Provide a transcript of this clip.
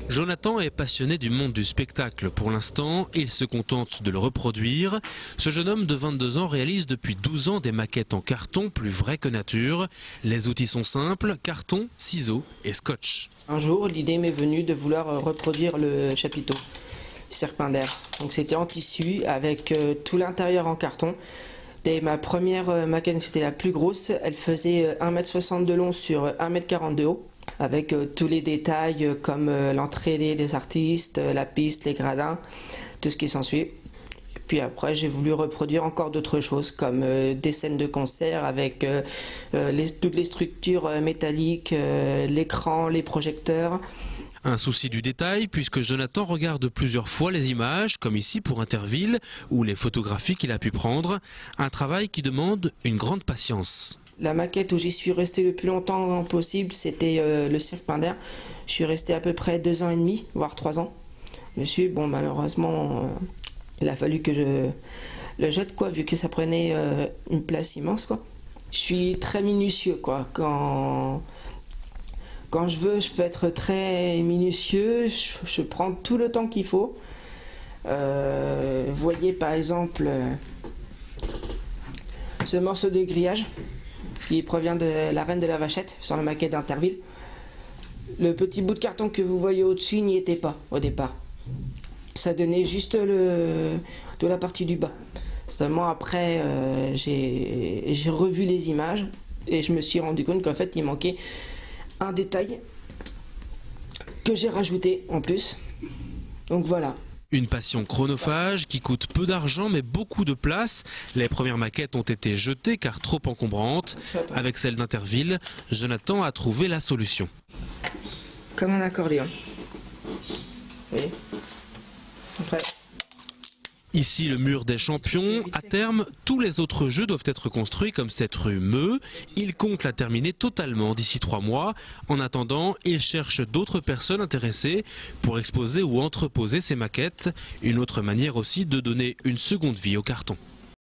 Jonathan est passionné du monde du spectacle. Pour l'instant, il se contente de le reproduire. Ce jeune homme de 22 ans réalise depuis 12 ans des maquettes en carton plus vraies que nature. Les outils sont simples, carton, ciseaux et scotch. Un jour, l'idée m'est venue de vouloir reproduire le chapiteau, le Serpindaire. Donc c'était en tissu avec tout l'intérieur en carton. Et ma première maquette, c'était la plus grosse. Elle faisait 1,60 m de long sur 1,40 m de haut. Avec tous les détails comme l'entrée des artistes, la piste, les gradins, tout ce qui s'ensuit. Et puis après, j'ai voulu reproduire encore d'autres choses comme des scènes de concert avec toutes les structures métalliques, l'écran, les projecteurs. Un souci du détail puisque Jonathan regarde plusieurs fois les images, comme ici pour Interville, ou les photographies qu'il a pu prendre. Un travail qui demande une grande patience. La maquette où j'y suis resté le plus longtemps possible, c'était le Serpindaire. Je suis resté à peu près 2 ans et demi, voire 3 ans. Dessus, bon, malheureusement, il a fallu que je le jette, quoi, vu que ça prenait une place immense, quoi. Je suis très minutieux, quoi. Quand je veux, je peux être très minutieux. Je prends tout le temps qu'il faut. Vous voyez, par exemple, ce morceau de grillage. Il provient de la Reine de la Vachette, sur la maquette d'Interville. Le petit bout de carton que vous voyez au-dessus n'y était pas au départ. Ça donnait juste de la partie du bas. Seulement après, j'ai revu les images et je me suis rendu compte qu'en fait, il manquait un détail que j'ai rajouté en plus. Donc voilà. Une passion chronophage qui coûte peu d'argent mais beaucoup de place. Les premières maquettes ont été jetées car trop encombrantes. Avec celle d'Interville, Jonathan a trouvé la solution. Comme un accordéon. Vous voyez ? Après. Ici le mur des champions. À terme, tous les autres jeux doivent être construits comme cette rue Meux. Il compte la terminer totalement d'ici 3 mois. En attendant, il cherche d'autres personnes intéressées pour exposer ou entreposer ces maquettes. Une autre manière aussi de donner une seconde vie au carton.